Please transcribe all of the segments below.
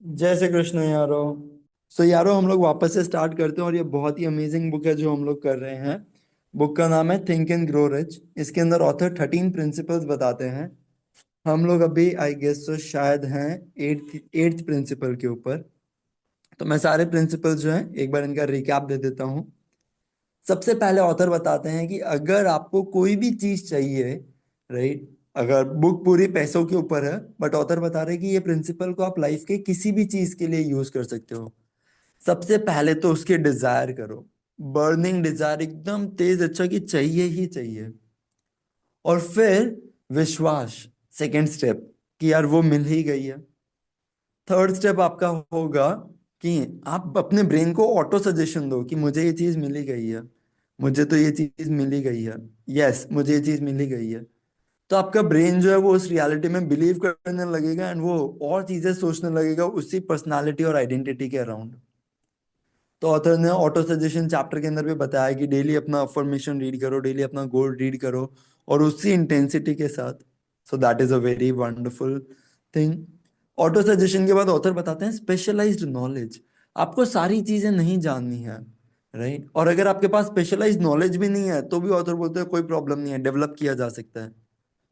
जय श्री कृष्ण यारो। यारो हम लोग वापस से स्टार्ट करते हैं और ये बहुत ही अमेजिंग बुक है जो हम लोग कर रहे हैं। बुक का नाम है थिंक एंड ग्रो रिच। इसके अंदर ऑथर 13 प्रिंसिपल्स बताते हैं। हम लोग अभी आई गेस तो शायद हैं एट्थ एट्थ प्रिंसिपल के ऊपर। तो मैं सारे प्रिंसिपल्स जो हैं एक बार इनका रिकैप दे देता हूँ। सबसे पहले ऑथर बताते हैं कि अगर आपको कोई भी चीज चाहिए, राइट, अगर बुक पूरी पैसों के ऊपर है बट ऑथर बता रहे हैं कि ये प्रिंसिपल को आप लाइफ के किसी भी चीज के लिए यूज कर सकते हो। सबसे पहले तो उसके डिजायर करो। बर्निंग डिजायर एकदम तेज, अच्छा कि चाहिए ही चाहिए। और फिर विश्वास, सेकंड स्टेप, कि यार वो मिल ही गई है। थर्ड स्टेप आपका होगा कि आप अपने ब्रेन को ऑटो सजेशन दो कि मुझे ये चीज मिली गई है, मुझे तो ये चीज मिली गई है, यस मुझे ये चीज मिली गई है। तो आपका ब्रेन जो है वो उस रियलिटी में बिलीव करने लगेगा एंड वो और चीजें सोचने लगेगा उसी पर्सनालिटी और आइडेंटिटी के अराउंड। तो ऑथर ने ऑटो सजेशन चैप्टर के अंदर भी बताया कि डेली अपना अफर्मेशन रीड करो, डेली अपना गोल रीड करो और उसी इंटेंसिटी के साथ। So that is a very wonderful thing. Auto suggestion के बाद ऑथर बताते हैं स्पेशलाइज्ड नॉलेज। आपको सारी चीजें नहीं जाननी है, राइट, और अगर आपके पास स्पेशलाइज्ड नॉलेज भी नहीं है तो भी ऑथर बोलते हैं कोई प्रॉब्लम नहीं है, डेवलप किया जा सकता है।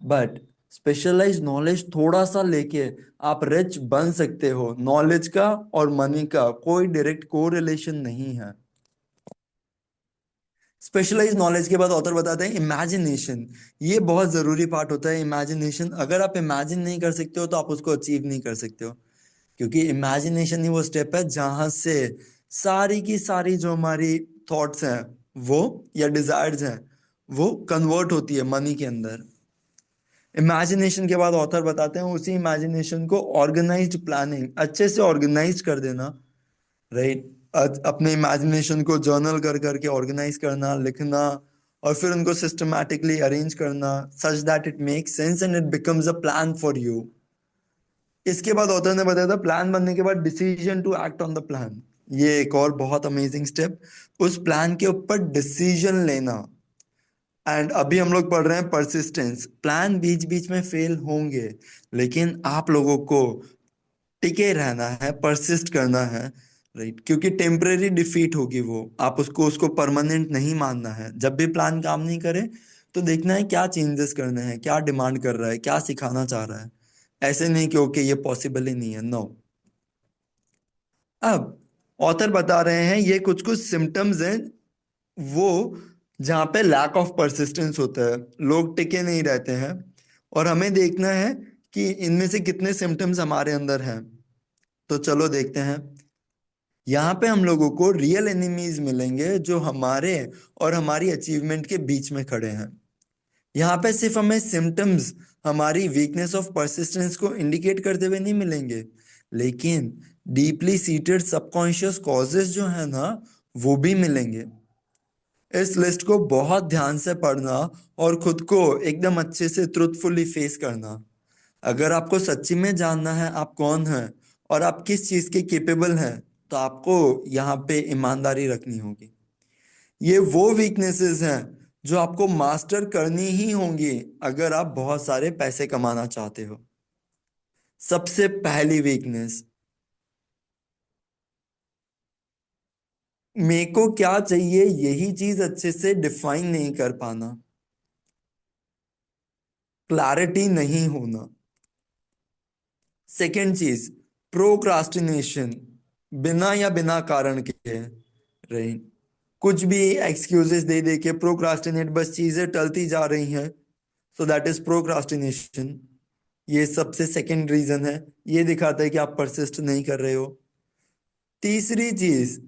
बट स्पेशलाइज नॉलेज थोड़ा सा लेके आप रिच बन सकते हो। नॉलेज का और मनी का कोई डायरेक्ट कोरिलेशन नहीं है। स्पेशलाइज नॉलेज के बाद ऑथर बताते हैं इमेजिनेशन। ये बहुत जरूरी पार्ट होता है। इमेजिनेशन, अगर आप इमेजिन नहीं कर सकते हो तो आप उसको अचीव नहीं कर सकते हो। क्योंकि इमेजिनेशन ही वो स्टेप है जहां से सारी की सारी जो हमारी थॉट्स हैं वो, या डिजायर्स हैं, वो कन्वर्ट होती है मनी के अंदर। इमेजिनेशन के बाद ऑथर बताते हैं उसी इमेजिनेशन को ऑर्गेनाइज्ड प्लानिंग, अच्छे से ऑर्गेनाइज कर देना, राइट। अपने इमेजिनेशन को जर्नल कर करके ऑर्गेनाइज करना, लिखना, और फिर उनको सिस्टमैटिकली अरेंज करना such that it makes sense and it becomes a plan for you. इसके बाद ऑथर ने बताया था प्लान बनने के बाद decision to act on the plan. ये एक और बहुत अमेजिंग स्टेप, उस प्लान के ऊपर डिसीजन लेना। एंड अभी हम लोग पढ़ रहे हैं परसिस्टेंस। प्लान बीच बीच में फेल होंगे, लेकिन आप लोगों को टिके रहना है, परसिस्ट करना है, राइट, क्योंकि टेम्परेरी डिफीट होगी वो। आप उसको उसको परमानेंट नहीं मानना है। जब भी प्लान काम नहीं करे तो देखना है क्या चेंजेस करने हैं, क्या डिमांड कर रहा है, क्या सिखाना चाह रहा है। ऐसे नहीं कि ओके ये पॉसिबल ही नहीं है, नो। अब ऑथर बता रहे हैं ये कुछ कुछ सिम्टम्स हैं वो जहाँ पे लैक ऑफ परसिस्टेंस होता है, लोग टिके नहीं रहते हैं। और हमें देखना है कि इनमें से कितने सिम्टम्स हमारे अंदर हैं। तो चलो देखते हैं। यहाँ पे हम लोगों को रियल एनिमीज मिलेंगे जो हमारे और हमारी अचीवमेंट के बीच में खड़े हैं। यहाँ पे सिर्फ हमें सिम्टम्स हमारी वीकनेस ऑफ परसिस्टेंस को इंडिकेट करते हुए नहीं मिलेंगे, लेकिन डीपली सीटेड सबकॉन्शियस कॉजेस जो है ना, वो भी मिलेंगे। इस लिस्ट को बहुत ध्यान से पढ़ना और खुद को एकदम अच्छे से ट्रुथफुली फेस करना। अगर आपको सच्ची में जानना है आप कौन हैं और आप किस चीज के केपेबल हैं, तो आपको यहाँ पे ईमानदारी रखनी होगी। ये वो वीकनेसेस हैं जो आपको मास्टर करनी ही होंगी अगर आप बहुत सारे पैसे कमाना चाहते हो। सबसे पहली वीकनेस, मेरे को क्या चाहिए यही चीज अच्छे से डिफाइन नहीं कर पाना, क्लैरिटी नहीं होना। सेकेंड चीज, प्रोक्रास्टिनेशन, बिना या बिना कारण के, राइट, कुछ भी एक्सक्यूजेस दे दे के प्रोक्रास्टिनेट, बस चीजें टलती जा रही हैं। So that is procrastination. ये सबसे सेकेंड रीजन है। ये दिखाता है कि आप परसिस्ट नहीं कर रहे हो। तीसरी चीज,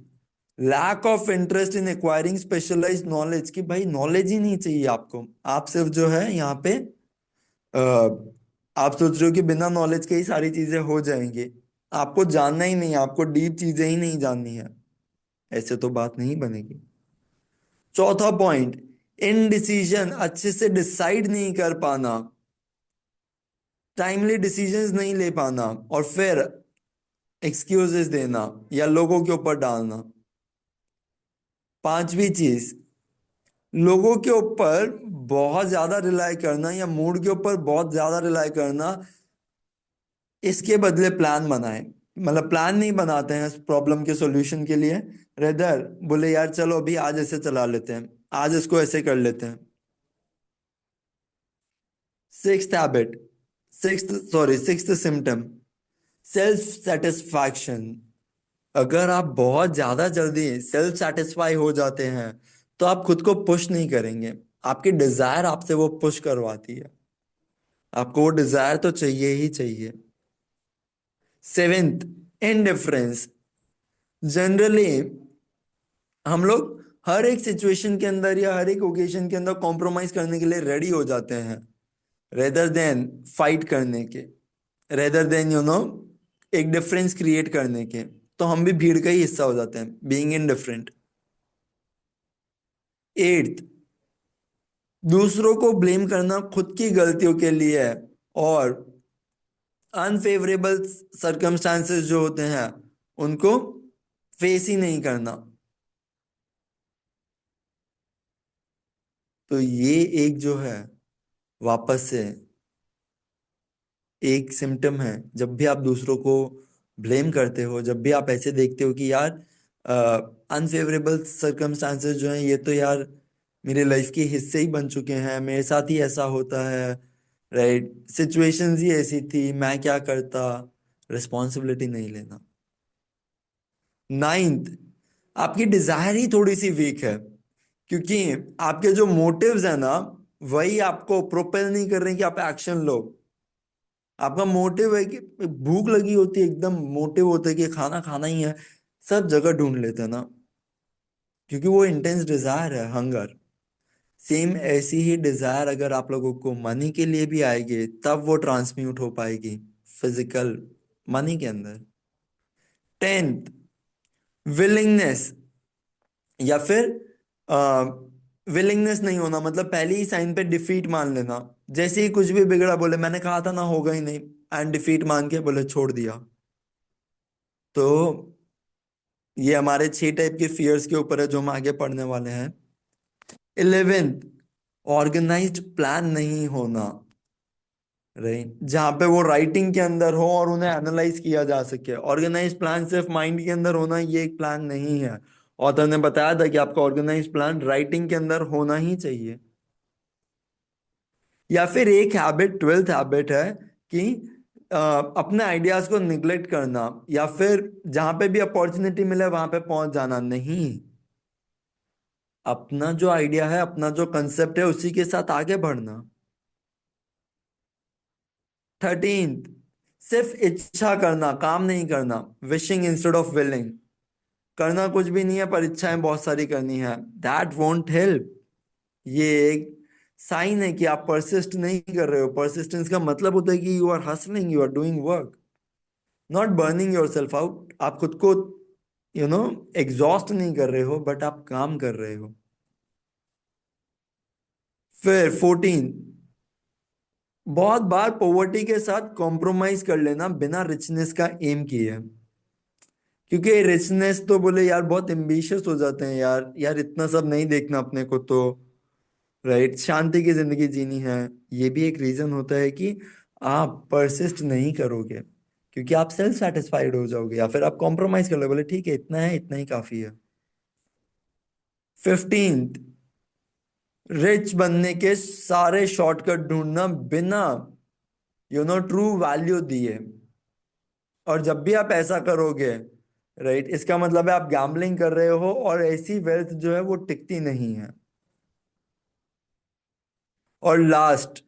lack of interest in acquiring specialised knowledge, कि भाई नॉलेज ही नहीं चाहिए आपको। आप सिर्फ जो है यहाँ पे अ, आप सोच रहे हो कि बिना नॉलेज के ही सारी चीजें हो जाएंगी। आपको जानना ही नहीं है, आपको डीप चीजें ही नहीं जाननी है। ऐसे तो बात नहीं बनेगी। चौथा पॉइंट, इनडिसीजन, अच्छे से डिसाइड नहीं कर पाना, टाइमली डिसीजंस नहीं ले पाना, और फिर एक्सक्यूजेस देना या लोगों के ऊपर डालना। पांचवी चीज, लोगों के ऊपर बहुत ज्यादा रिलाई करना या मूड के ऊपर बहुत ज्यादा रिलाई करना, इसके बदले प्लान बनाएं। मतलब प्लान नहीं बनाते हैं प्रॉब्लम के सॉल्यूशन के लिए। रेदर बोले यार चलो अभी आज ऐसे चला लेते हैं, आज इसको ऐसे कर लेते हैं। Sixth habit, sixth symptom, self satisfaction. अगर आप बहुत ज्यादा जल्दी सेल्फ सेटिस्फाई हो जाते हैं तो आप खुद को पुश नहीं करेंगे, आपकी डिजायर आपसे वो पुश करवाती है। आपको वो डिजायर तो चाहिए ही चाहिए। Seventh, indifference. जनरली हम लोग हर एक सिचुएशन के अंदर या हर एक ओकेजन के अंदर कॉम्प्रोमाइज करने के लिए रेडी हो जाते हैं, रेदर देन फाइट करने के, रेदर देन एक डिफरेंस क्रिएट करने के। तो हम भी भीड़ का ही हिस्सा हो जाते हैं, बीइंग इनडिफरेंट। एट्थ, दूसरों को ब्लेम करना खुद की गलतियों के लिए है, और अनफेवरेबल सर्कमस्टांसेस जो होते हैं उनको फेस ही नहीं करना। तो ये एक जो है वापस से एक सिम्टम है। जब भी आप दूसरों को ब्लेम करते हो, जब भी आप ऐसे देखते हो कि यार अनफेवरेबल सर्कमस्टांसेस जो हैं ये तो यार मेरे लाइफ के हिस्से ही बन चुके हैं, मेरे साथ ही ऐसा होता है, राइट, सिचुएशंस ही ऐसी थी, मैं क्या करता, रिस्पॉन्सिबिलिटी नहीं लेना। नाइन्थ, आपकी डिजायर ही थोड़ी सी वीक है, क्योंकि आपके जो मोटिव्स है ना वही आपको प्रोपेल नहीं कर रहे हैं कि आप एक्शन लो। आपका मोटिव है कि भूख लगी होती है, एकदम मोटिव होता है कि खाना खाना ही है, सब जगह ढूंढ लेते हैं ना, क्योंकि वो इंटेंस डिजायर है, हंगर। सेम ऐसी ही डिजायर अगर आप लोगों को मनी के लिए भी आएगी तब वो ट्रांसम्यूट हो पाएगी फिजिकल मनी के अंदर। टेंथ, विलिंगनेस, या फिर विलिंगनेस नहीं होना, मतलब पहले ही साइन पे डिफीट मान लेना। जैसे ही कुछ भी बिगड़ा बोले मैंने कहा था ना होगा ही नहीं, एंड डिफीट मान के बोले छोड़ दिया। तो ये हमारे 6 टाइप के फियर्स के ऊपर है जो हम आगे पढ़ने वाले हैं। 11th, ऑर्गेनाइज्ड प्लान नहीं होना, राइट, जहाँ पे वो राइटिंग के अंदर हो और उन्हें एनालाइज किया जा सके। ऑर्गेनाइज प्लान सिर्फ माइंड के अंदर होना ये एक प्लान नहीं है। ऑथर ने बताया था कि आपका ऑर्गेनाइज प्लान राइटिंग के अंदर होना ही चाहिए। या फिर एक हैबिट, 12th हैबिट है कि अपने आइडियाज को निग्लेक्ट करना, या फिर जहां पे भी अपॉर्चुनिटी मिले वहां पे पहुंच जाना नहीं। अपना जो आइडिया है, अपना जो कंसेप्ट है उसी के साथ आगे बढ़ना। 13th, सिर्फ इच्छा करना, काम नहीं करना, विशिंग इंस्टेड ऑफ विलिंग। करना कुछ भी नहीं है पर इच्छाएं बहुत सारी करनी है, दैट वोंट हेल्प। ये एक साइन है कि आप परसिस्ट नहीं कर रहे हो। परसिस्टेंस का मतलब होता है कि you are hustling, you are doing work, not burning yourself out. आप खुद को यू नो एग्जॉस्ट नहीं कर रहे हो, बट आप काम कर रहे हो। फिर 14, बहुत बार पॉवर्टी के साथ कॉम्प्रोमाइज कर लेना बिना रिचनेस का एम किए। क्योंकि रिचनेस तो बोले यार बहुत एम्बिशियस हो जाते हैं, यार यार इतना सब नहीं देखना अपने को तो, राइट, शांति की जिंदगी जीनी है। ये भी एक रीजन होता है कि आप परसिस्ट नहीं करोगे, क्योंकि आप सेल्फ सेटिस्फाइड हो जाओगे, या फिर आप कॉम्प्रोमाइज कर लो, बोले ठीक है इतना है, इतना ही काफी है। 15th, रिच बनने के सारे शॉर्टकट ढूंढना बिना ट्रू वैल्यू दिए। और जब भी आप ऐसा करोगे, राइट, इसका मतलब है आप गैम्बलिंग कर रहे हो, और ऐसी वेल्थ जो है वो टिकती नहीं है। और last,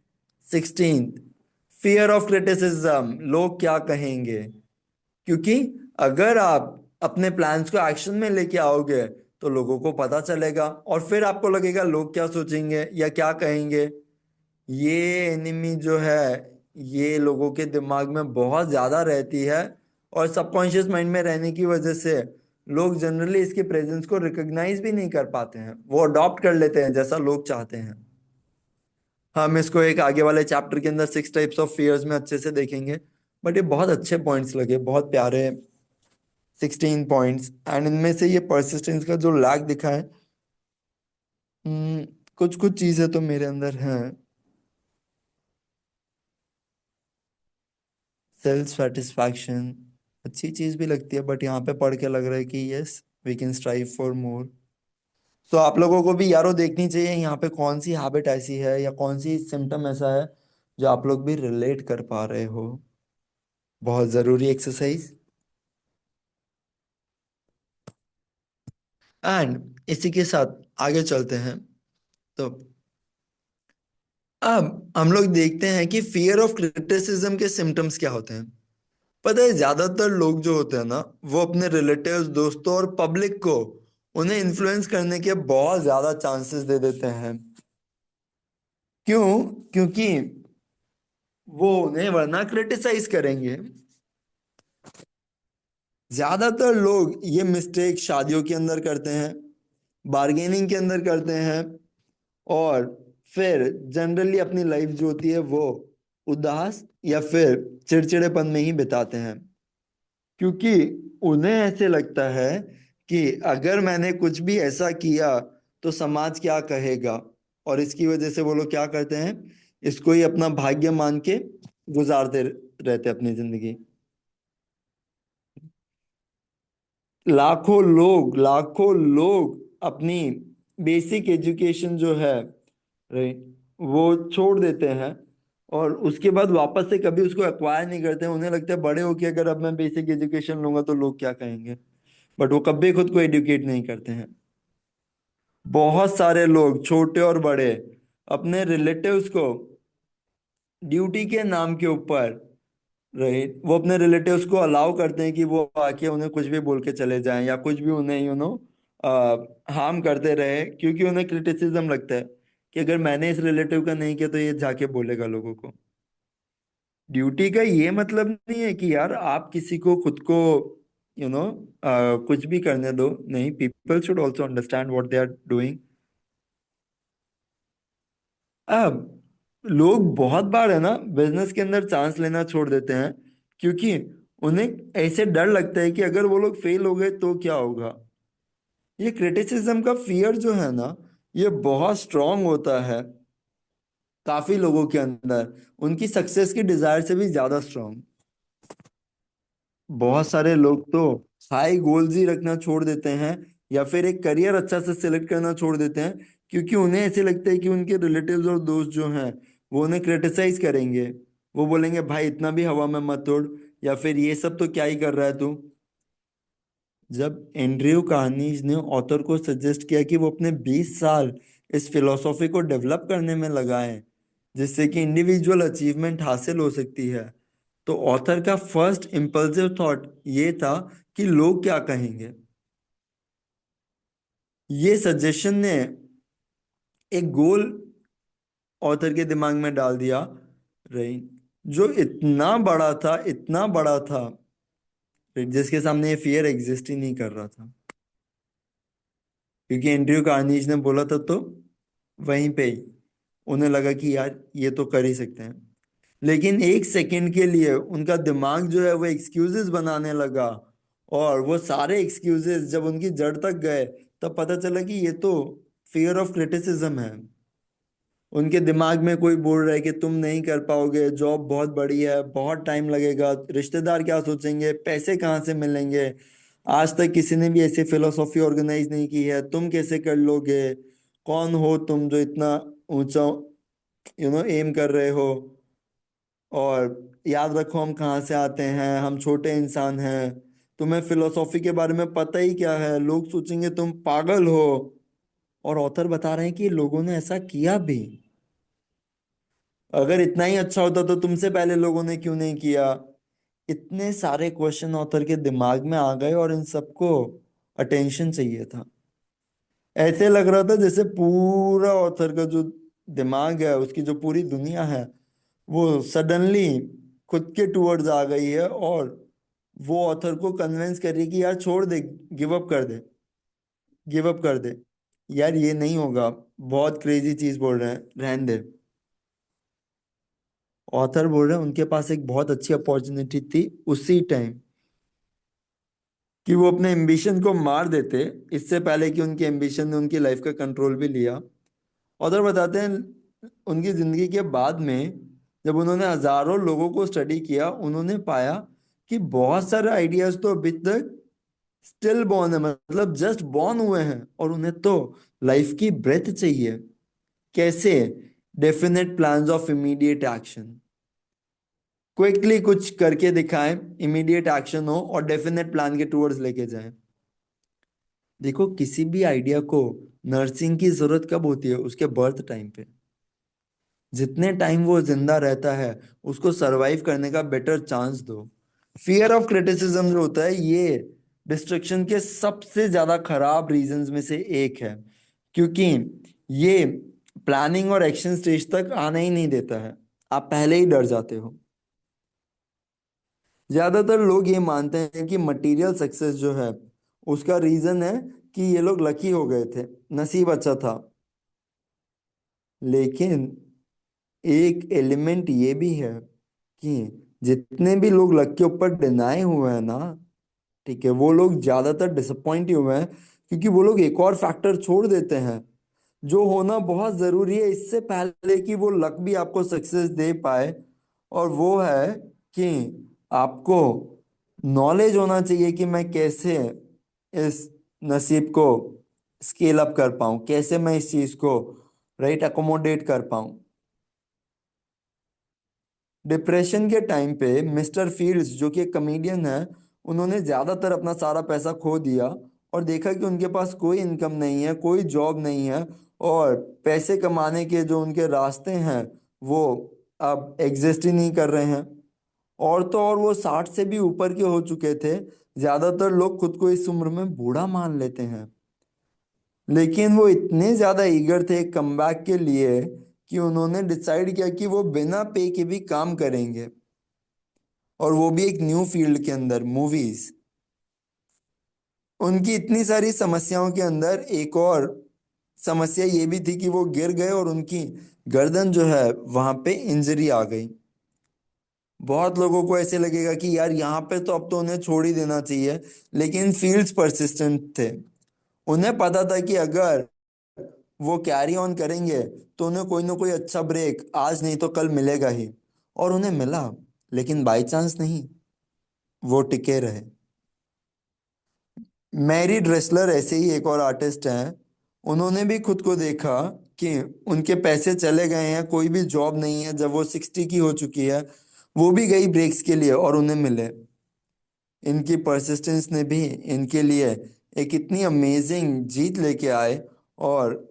16th, fear of criticism, लोग क्या कहेंगे। क्योंकि अगर आप अपने प्लान्स को एक्शन में लेके आओगे तो लोगों को पता चलेगा, और फिर आपको लगेगा लोग क्या सोचेंगे या क्या कहेंगे। ये एनिमी जो है ये लोगों के दिमाग में बहुत ज्यादा रहती है, और सबकॉन्शियस माइंड में रहने की वजह से लोग जनरली इसके प्रेजेंस को रिकॉग्नाइज भी नहीं कर पाते हैं, वो अडॉप्ट कर लेते हैं जैसा लोग चाहते हैं। हम इसको एक आगे वाले चैप्टर के अंदर 6 टाइप्स ऑफ फियर्स में अच्छे से देखेंगे, बट ये बहुत अच्छे पॉइंट्स लगे, बहुत प्यारे 16 पॉइंट्स। एंड इनमें से ये परसिस्टेंस का जो लैक दिखा है, कुछ कुछ चीजें तो मेरे अंदर हैं। सेल्फ सेटिस्फैक्शन, अच्छी चीज भी लगती है, बट यहाँ पे पढ़ के लग रहा है कि yes, we can strive for more. तो आप लोगों को भी यारो देखनी चाहिए यहाँ पे कौन सी हैबिट ऐसी है या कौन सी सिम्टम ऐसा है जो आप लोग भी रिलेट कर पा रहे हो। बहुत जरूरी एक्सरसाइज। एंड इसी के साथ आगे चलते हैं। तो अब हम लोग देखते हैं कि फियर ऑफ क्रिटिसिज्म के सिम्टम्स क्या होते हैं। पता है, ज्यादातर लोग जो होते हैं ना, वो अपने रिलेटिव्स, दोस्तों और पब्लिक को उन्हें इन्फ्लुएंस करने के बहुत ज्यादा चांसेस दे देते हैं। क्यों? क्योंकि वो उन्हें वरना क्रिटिसाइज करेंगे। ज्यादातर लोग ये मिस्टेक शादियों के अंदर करते हैं, बार्गेनिंग के अंदर करते हैं, और फिर जनरली अपनी लाइफ जो होती है वो उदास या फिर चिड़चिड़ेपन में ही बिताते हैं। क्योंकि उन्हें ऐसे लगता है कि अगर मैंने कुछ भी ऐसा किया तो समाज क्या कहेगा, और इसकी वजह से वो लोग क्या करते हैं, इसको ही अपना भाग्य मान के गुजारते रहते अपनी जिंदगी। लाखों लोग अपनी बेसिक एजुकेशन जो है, राइट, वो छोड़ देते हैं, और उसके बाद वापस से कभी उसको एक्वायर नहीं करते हैं। उन्हें लगता है बड़े होके अगर अब मैं बेसिक एजुकेशन लूंगा तो लोग क्या कहेंगे, बट वो कभी खुद को एडुकेट नहीं करते हैं। बहुत सारे लोग, छोटे और बड़े, अपने रिलेटिव्स को ड्यूटी के नाम के ऊपर, राइट, वो अपने रिलेटिव्स को अलाउ करते हैं कि वो आके उन्हें कुछ भी बोल के चले जाएं या कुछ भी उन्हें हार्म करते रहे, क्योंकि उन्हें क्रिटिसिज्म लगता है कि अगर मैंने इस रिलेटिव का नहीं किया तो ये जाके बोलेगा लोगों को। ड्यूटी का ये मतलब नहीं है कि यार आप किसी को खुद को यू नो कुछ भी करने दो, नहीं, people should also understand what they are doing. अब लोग बहुत बार है ना बिजनेस के अंदर चांस लेना छोड़ देते हैं, क्योंकि उन्हें ऐसे डर लगता है कि अगर वो लोग फेल हो गए तो क्या होगा। ये क्रिटिसिज्म का फियर जो है ना, ये बहुत स्ट्रांग होता है काफी लोगों के अंदर, उनकी सक्सेस की डिजायर से भी ज्यादा स्ट्रांग। बहुत सारे लोग तो हाई गोल्स ही रखना छोड़ देते हैं, या फिर एक करियर अच्छा से सिलेक्ट करना छोड़ देते हैं, क्योंकि उन्हें ऐसे लगता है कि उनके रिलेटिव्स और दोस्त जो हैं वो उन्हें क्रिटिसाइज करेंगे। वो बोलेंगे भाई इतना भी हवा में मत उड़, या फिर ये सब तो क्या ही कर रहा है तू। जब एंड्रयू कार्नीज ने ऑथर को सजेस्ट किया कि वो अपने 20 साल इस फिलॉसफी को डेवलप करने में लगाएं जिससे कि इंडिविजुअल अचीवमेंट हासिल हो सकती है, तो ऑथर का फर्स्ट इम्पल्सिव थॉट ये था कि लोग क्या कहेंगे। ये सजेशन ने एक गोल ऑथर के दिमाग में डाल दिया, राइट, जो इतना बड़ा था, इतना बड़ा था, right, जिसके सामने ये फियर एग्जिस्ट ही नहीं कर रहा था। क्योंकि एंड्रयू कार्नीज ने बोला था, तो वहीं पे ही उन्हें लगा कि यार ये तो कर ही सकते हैं। लेकिन एक सेकंड के लिए उनका दिमाग जो है वो एक्सक्यूजेस बनाने लगा, और वो सारे एक्सक्यूजेस जब उनकी जड़ तक गए तब पता चला कि ये तो फियर ऑफ क्रिटिसिज्म है। उनके दिमाग में कोई बोल रहा है कि तुम नहीं कर पाओगे, जॉब बहुत बड़ी है, बहुत टाइम लगेगा, रिश्तेदार क्या सोचेंगे, पैसे कहाँ से मिलेंगे, आज तक किसी ने भी ऐसी फिलोसॉफी ऑर्गेनाइज नहीं की है, तुम कैसे कर लोगे, कौन हो तुम जो इतना ऊंचा एम कर रहे हो, और याद रखो हम कहाँ से आते हैं, हम छोटे इंसान हैं, तुम्हें फिलोसॉफी के बारे में पता ही क्या है, लोग सोचेंगे तुम पागल हो। और ऑथर बता रहे हैं कि लोगों ने ऐसा किया भी। अगर इतना ही अच्छा होता तो तुमसे पहले लोगों ने क्यों नहीं किया। इतने सारे क्वेश्चन ऑथर के दिमाग में आ गए और इन सबको अटेंशन चाहिए था। ऐसे लग रहा था जैसे पूरा ऑथर का जो दिमाग है, उसकी जो पूरी दुनिया है, वो सडनली खुद के टूवर्ड्स आ गई है, और वो ऑथर को कन्विंस कर रही है कि यार छोड़ दे, गिव अप कर दे, गिव अप कर दे, यार ये नहीं होगा, बहुत क्रेजी चीज बोल रहे हैं, रहने दे। ऑथर बोल रहे हैं उनके पास एक बहुत अच्छी अपॉर्चुनिटी थी उसी टाइम कि वो अपने एम्बिशन को मार देते, इससे पहले कि उनके एम्बिशन ने उनकी लाइफ का कंट्रोल भी लिया। ऑथर बताते हैं उनकी जिंदगी के बाद में जब उन्होंने हजारों लोगों को स्टडी किया, उन्होंने पाया कि बहुत सारे आइडियाज तो अभी तक स्टिल बॉर्न है, मतलब जस्ट बॉर्न हुए हैं, और उन्हें तो लाइफ की ब्रेथ चाहिए। कैसे? Definite plans of immediate action, quickly कुछ करके दिखाएं, इमीडिएट एक्शन हो और डेफिनेट प्लान के टूवर्ड्स लेके जाएं। देखो, किसी भी आइडिया को नर्सिंग की जरूरत कब होती है? उसके बर्थ टाइम पे। जितने टाइम वो जिंदा रहता है, उसको सरवाइव करने का बेटर चांस दो। फियर ऑफ क्रिटिसिज्म जो होता है, ये डिस्ट्रक्शन के सबसे ज्यादा खराब रीजंस में से एक है, क्योंकि ये प्लानिंग और एक्शन स्टेज तक आने ही नहीं देता है। आप पहले ही डर जाते हो। ज्यादातर लोग ये मानते हैं कि मटेरियल सक्सेस जो है, उसका रीजन है कि ये लोग लकी हो गए थे, नसीब अच्छा था। लेकिन एक एलिमेंट ये भी है कि जितने भी लोग लक के ऊपर डिनाई हुए हैं ना, ठीक है, वो लोग ज्यादातर डिसअपॉइंट ही हुए हैं, क्योंकि वो लोग एक और फैक्टर छोड़ देते हैं जो होना बहुत जरूरी है इससे पहले कि वो लक भी आपको सक्सेस दे पाए। और वो है कि आपको नॉलेज होना चाहिए कि मैं कैसे इस नसीब को स्केल अप कर पाऊं, कैसे मैं इस चीज को राइट अकोमोडेट कर पाऊं। डिप्रेशन के टाइम पे मिस्टर फील्ड्स, जो कि एक कमेडियन है, उन्होंने ज्यादातर अपना सारा पैसा खो दिया और देखा कि उनके पास कोई इनकम नहीं है, कोई जॉब नहीं है, और पैसे कमाने के जो उनके रास्ते हैं वो अब एग्जिस्ट ही नहीं कर रहे हैं। और तो और वो 60 से भी ऊपर के हो चुके थे। ज्यादातर लोग खुद को इस उम्र में बूढ़ा मान लेते हैं, लेकिन वो इतने ज्यादा ईगर थे कमबैक के लिए कि उन्होंने डिसाइड किया कि वो बिना पे के भी काम करेंगे, और वो भी एक न्यू फील्ड के अंदर, मूवीज। उनकी इतनी सारी समस्याओं के अंदर एक और समस्या ये भी थी कि वो गिर गए और उनकी गर्दन जो है वहां पे इंजरी आ गई। बहुत लोगों को ऐसे लगेगा कि यार यहाँ पे तो अब तो उन्हें छोड़ ही देना चाहिए, लेकिन फील्ड्स परसिस्टेंट थे। उन्हें पता था कि अगर वो कैरी ऑन करेंगे तो उन्हें कोई ना कोई अच्छा ब्रेक आज नहीं तो कल मिलेगा ही, और उन्हें मिला। लेकिन बाय चांस नहीं, वो टिके रहे। मैरी ड्रेसलर ऐसे ही एक और आर्टिस्ट हैं। उन्होंने भी खुद को देखा कि उनके पैसे चले गए हैं, कोई भी जॉब नहीं है, जब वो 60 की हो चुकी है। वो भी गई ब्रेक्स के लिए और उन्हें मिले। इनकी परसिस्टेंस ने भी इनके लिए एक इतनी अमेजिंग जीत लेके आए, और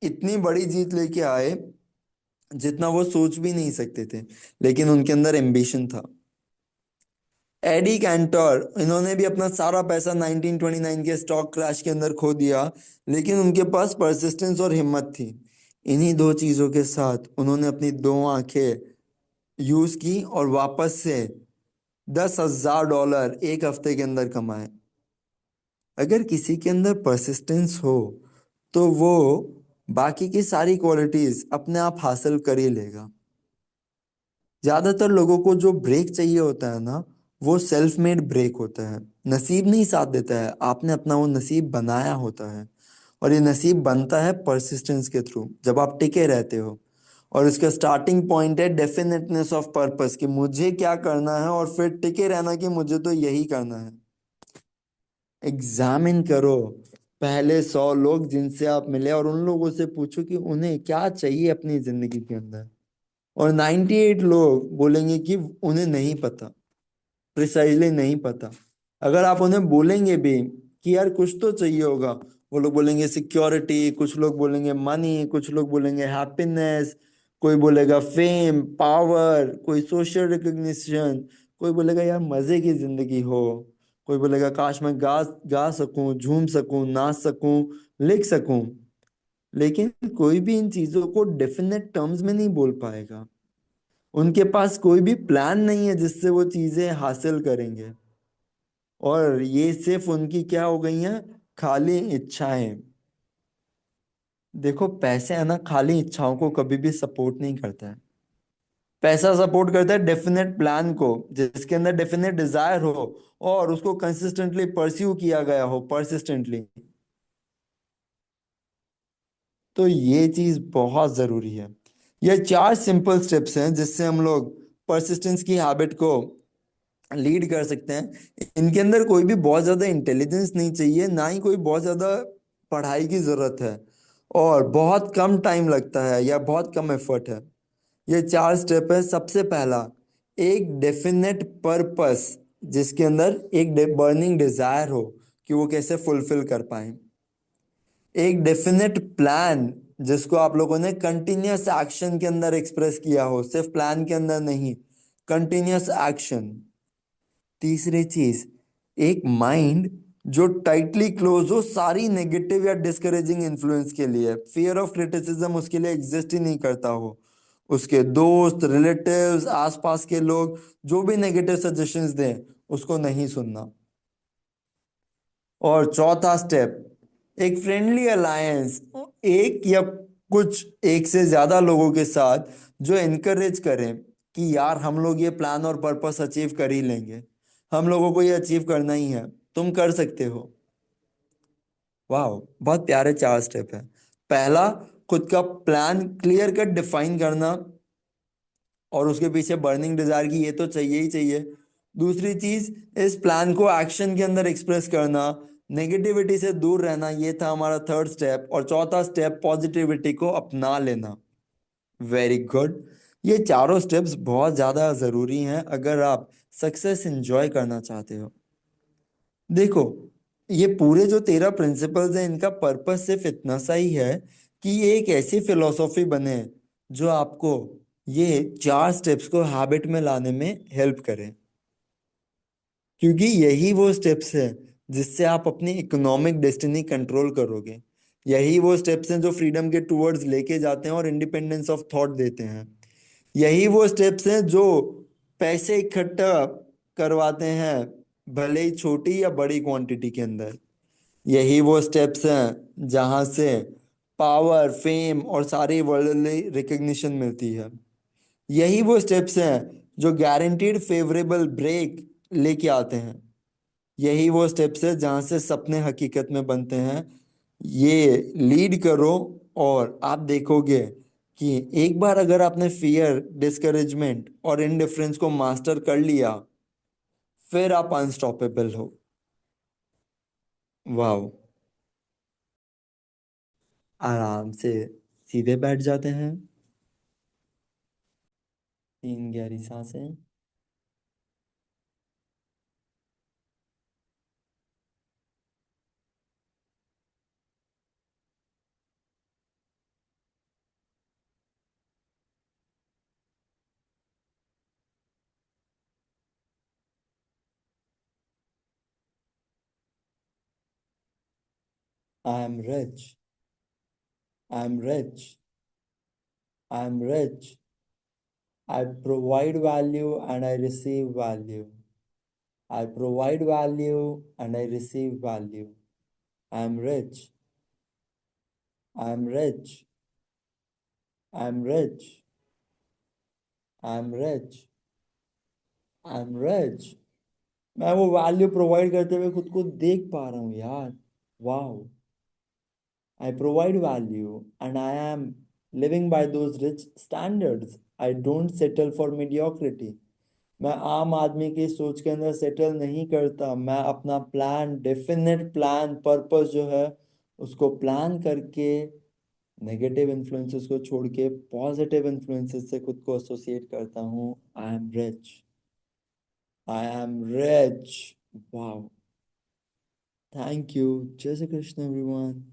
इतनी बड़ी जीत लेके आए जितना वो सोच भी नहीं सकते थे, लेकिन उनके अंदर एम्बिशन था। एडी कैंटर, इन्होंने भी अपना सारा पैसा 1929 के स्टॉक क्रैश के अंदर खो दिया, लेकिन उनके पास परसिस्टेंस और हिम्मत थी। इन्हीं दो चीजों के साथ उन्होंने अपनी दो आंखें यूज की और वापस से $10,000 एक हफ्ते के अंदर कमाए। अगर किसी के अंदर परसिस्टेंस हो तो वो बाकी की सारी क्वालिटीज अपने आप हासिल कर ही लेगा। ज्यादातर लोगों को जो ब्रेक चाहिए होता है ना, वो सेल्फ मेड ब्रेक होता है। नसीब नहीं साथ देता है, आपने अपना वो नसीब बनाया होता है। और ये नसीब बनता है परसिस्टेंस के थ्रू, जब आप टिके रहते हो। और इसका स्टार्टिंग पॉइंट है डेफिनेटनेस ऑफ पर्पस, कि मुझे क्या करना है, और फिर टिके रहना कि मुझे तो यही करना है। एग्जामिन करो पहले 100 लोग जिनसे आप मिले, और उन लोगों से पूछो कि उन्हें क्या चाहिए अपनी जिंदगी के अंदर। और 98 लोग बोलेंगे कि उन्हें नहीं पता, प्रिसाइजली नहीं पता। अगर आप उन्हें बोलेंगे भी कि यार कुछ तो चाहिए होगा, वो लोग बोलेंगे सिक्योरिटी, कुछ लोग बोलेंगे मनी, कुछ लोग बोलेंगे हैप्पीनेस, कोई बोलेगा फेम पावर, कोई सोशल रिकग्निशन, कोई बोलेगा यार मजे की जिंदगी हो, कोई बोलेगा काश मैं गा गा सकूं, झूम सकूं, नाच सकूं, लिख सकूं। लेकिन कोई भी इन चीजों को डेफिनेट टर्म्स में नहीं बोल पाएगा। उनके पास कोई भी प्लान नहीं है जिससे वो चीजें हासिल करेंगे। और ये सिर्फ उनकी क्या हो गई हैं? खाली इच्छाएं। देखो, पैसे है ना, खाली इच्छाओं को कभी भी सपोर्ट नहीं करता है। पैसा सपोर्ट करता है डेफिनेट प्लान को, जिसके अंदर डेफिनेट डिजायर हो और उसको कंसिस्टेंटली परस्यू किया गया हो, परसिस्टेंटली। तो ये चीज बहुत जरूरी है। ये 4 सिंपल स्टेप्स हैं जिससे हम लोग परसिस्टेंस की हैबिट को लीड कर सकते हैं। इनके अंदर कोई भी बहुत ज्यादा इंटेलिजेंस नहीं चाहिए, ना ही कोई बहुत ज्यादा पढ़ाई की जरूरत है, और बहुत कम टाइम लगता है या बहुत कम एफर्ट है। ये चार स्टेप है। सबसे पहला, एक डेफिनेट पर्पस, जिसके अंदर एक बर्निंग डिजायर हो कि वो कैसे फुलफिल कर पाए। एक डेफिनेट प्लान, जिसको आप लोगों ने कंटिन्यूअस एक्शन के अंदर एक्सप्रेस किया हो, सिर्फ प्लान के अंदर नहीं, कंटिन्यूअस एक्शन। तीसरी चीज, एक माइंड जो टाइटली क्लोज हो सारी नेगेटिव या डिस्करेजिंग इन्फ्लुएंस के लिए, फियर ऑफ क्रिटिसिज्म उसके लिए एग्जिस्ट ही नहीं करता हो। उसके दोस्त, रिलेटिव्स, आसपास के लोग जो भी नेगेटिव सजेशंस दें, उसको नहीं सुनना। और चौथा स्टेप, एक फ्रेंडली अलायंस, एक या कुछ एक से ज्यादा लोगों के साथ जो इनकरेज करें कि यार हम लोग ये प्लान और पर्पस अचीव कर ही लेंगे, हम लोगों को ये अचीव करना ही है, तुम कर सकते हो। वाह, बहुत प्यारे चार स्टेप है। पहला, खुद का प्लान क्लियर कट डिफाइन करना, और उसके पीछे बर्निंग डिजायर की ये तो चाहिए ही चाहिए। दूसरी चीज, इस प्लान को एक्शन के अंदर एक्सप्रेस करना, नेगेटिविटी से दूर रहना, ये था हमारा थर्ड स्टेप। और चौथा स्टेप, पॉजिटिविटी को अपना लेना। Very good. ये चारों स्टेप्स बहुत ज्यादा जरूरी हैं अगर आप सक्सेस एंजॉय करना चाहते हो। देखो, ये पूरे जो 13 प्रिंसिपल्स हैं, इनका पर्पस सिर्फ इतना सा ही है कि ये एक ऐसी फिलोसॉफी बने जो आपको ये चार स्टेप्स को हैबिट में लाने में हेल्प करे। क्योंकि यही वो स्टेप्स हैं जिससे आप अपनी इकोनॉमिक डेस्टिनी कंट्रोल करोगे। यही वो स्टेप्स हैं जो फ्रीडम के टूवर्ड्स लेके जाते हैं और इंडिपेंडेंस ऑफ थॉट देते हैं। यही वो स्टेप्स हैं जो पैसे इकट्ठा करवाते हैं, भले ही छोटी या बड़ी क्वांटिटी के अंदर। यही वो स्टेप्स हैं जहां से पावर, फेम और सारी वर्ल्डली रिकग्निशन मिलती है। यही वो स्टेप्स हैं जो गारंटीड फेवरेबल ब्रेक लेके आते हैं। यही वो स्टेप्स है जहां से सपने हकीकत में बनते हैं। ये लीड करो, और आप देखोगे कि एक बार अगर आपने फियर, डिस्करेजमेंट और इनडिफरेंस को मास्टर कर लिया, फिर आप अनस्टॉपेबल हो। वाह। आराम से सीधे बैठ जाते हैं। तीन गहरी सांसें। I am rich. I am rich. I am rich. I provide value and I receive value. I provide value and I receive value. I am rich. I am rich. I am rich. I am rich. I am rich. मैं वो value provide करते हुए खुद को देख पा रहा हूँ यार। वाह। I provide value and I am living by those rich standards. I don't settle for mediocrity. मैं आम आदमी की सोच के अंदर सेटल नहीं करता। मैं अपना प्लान, डेफिनेट प्लान, पर्पस जो है उसको प्लान करके नेगेटिव इन्फ्लुएंसेस को छोड़ के पॉजिटिव इन्फ्लुएंसेस से खुद को एसोसिएट करता हूँ। I am rich. I am rich. Wow. Thank you. जय श्री कृष्ण एवरीवन।